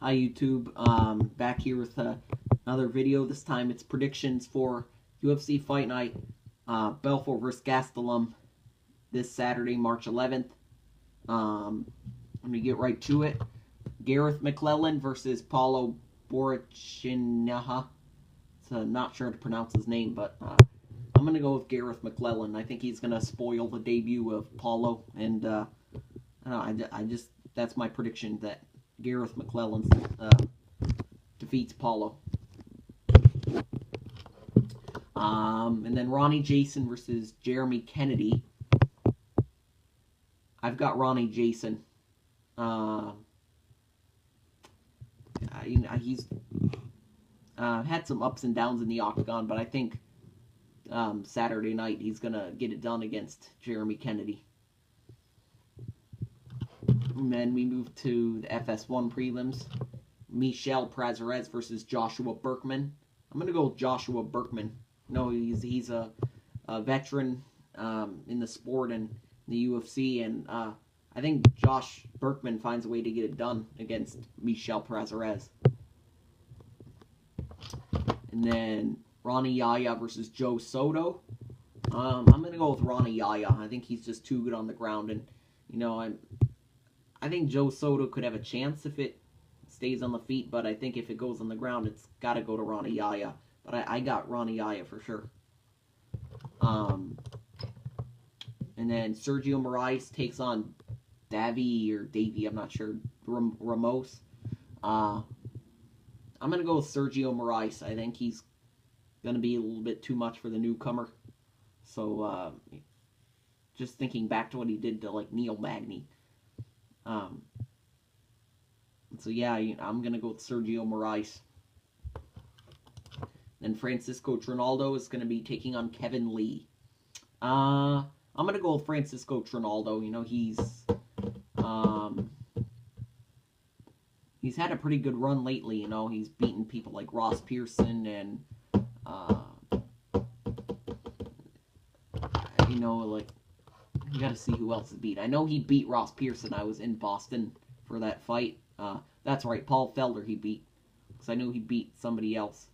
Hi YouTube, back here with another video. This time it's predictions for UFC Fight Night Belfort vs. Gastelum this Saturday, March 11th. Let me get right to it. Gareth McClellan versus Paulo Boricinaha. So I'm not sure how to pronounce his name, but I'm going to go with Gareth McClellan. I think he's going to spoil the debut of Paulo, and I just that's my prediction that Gareth McClellan defeats Paulo. And then Ronnie Jason versus Jeremy Kennedy. I've got Ronnie Jason. He's had some ups and downs in the octagon, but I think Saturday night he's gonna get it done against Jeremy Kennedy. And then we move to the FS1 prelims. Michel Prazeres versus Joshua Berkman. I'm gonna go with Joshua Berkman. No, he's a veteran in the sport and the UFC, and I think Josh Berkman finds a way to get it done against Michel Prazeres. And then Ronnie Yaya versus Joe Soto. I'm gonna go with Ronnie Yaya. I think he's just too good on the ground, and I think Joe Soto could have a chance if it stays on the feet, but I think if it goes on the ground, it's got to go to Ronnie Yaya. But I got Ronnie Yaya for sure. And then Sergio Moraes takes on Davy, I'm not sure, Ramos. I'm going to go with Sergio Moraes. I think he's going to be a little bit too much for the newcomer. So, just thinking back to what he did to, like, Neil Magny. So yeah, I'm going to go with Sergio Moraes. Then Francisco Trinaldo is going to be taking on Kevin Lee. I'm going to go with Francisco Trinaldo. He's had a pretty good run lately. He's beaten people like Ross Pearson and like, you got to see who else he beat. I know he beat Ross Pearson. I was in Boston for that fight. That's right, Paul Felder he beat, because I knew he beat somebody else.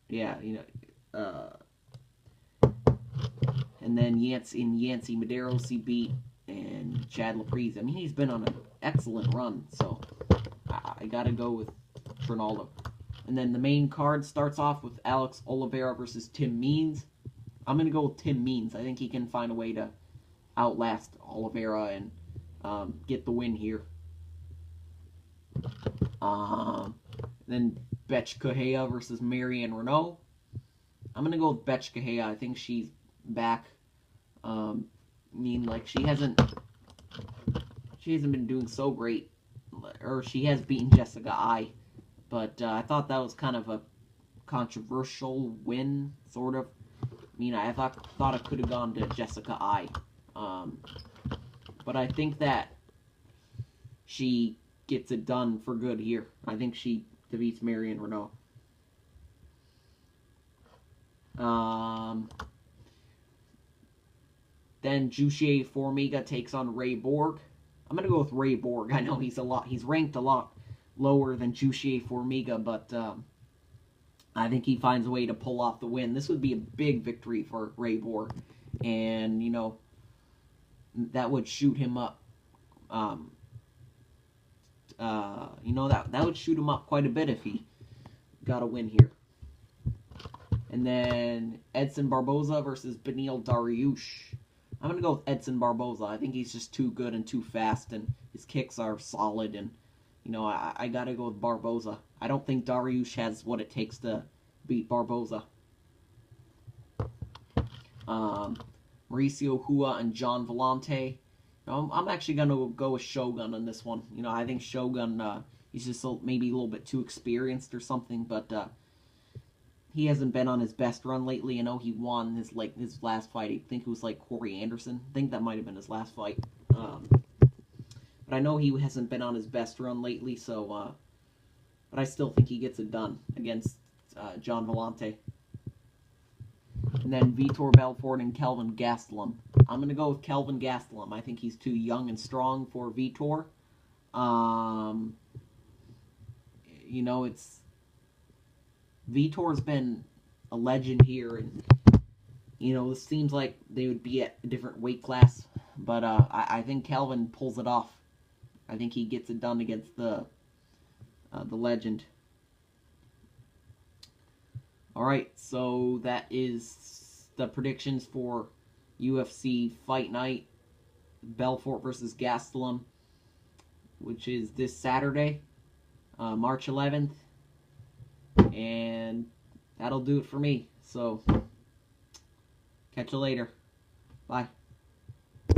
Yeah, and then Yancy Medeiros he beat, and Chad Laprise. I mean, he's been on an excellent run, so I gotta go with Trinaldo. And then the main card starts off with Alex Oliveira versus Tim Means. I'm gonna go with Tim Means. I think he can find a way to outlast Oliveira and get the win here. Then Betch Correia versus Marianne Renault. I'm gonna go with Betch Correia. I think she's back. She hasn't been doing so great, or she has beaten Jessica Ai, but I thought that was kind of a controversial win, sort of. I thought it could have gone to Jessica Ai. But I think that she gets it done for good here. I think she defeats Marianne Renault. Then Jussier Formiga takes on Ray Borg. I'm gonna go with Ray Borg. I know he's ranked a lot lower than Jussier Formiga, but I think he finds a way to pull off the win. This would be a big victory for Ray Borg, and that would shoot him up. That would shoot him up quite a bit if he got a win here. And then Edson Barboza versus Beneil Dariush. I'm gonna go with Edson Barboza. I think he's just too good and too fast, and his kicks are solid. And I gotta go with Barboza. I don't think Dariush has what it takes to beat Barboza. Mauricio Hua and John Vellante. I'm actually going to go with Shogun on this one. I think Shogun, he's just maybe a little bit too experienced or something, but he hasn't been on his best run lately. He won his last fight. I think it was like Corey Anderson. I think that might have been his last fight. But I know he hasn't been on his best run lately, so but I still think he gets it done against John Vellante. And then Vitor Belfort and Kelvin Gastelum. I'm going to go with Kelvin Gastelum. I think he's too young and strong for Vitor. Um, it's Vitor's been a legend here, and it seems like they would be at a different weight class, but I think Kelvin pulls it off. I think he gets it done against the legend. All right, so that is the predictions for UFC Fight Night Belfort versus Gastelum, which is this Saturday, March 11th, and that'll do it for me. So, catch you later. Bye.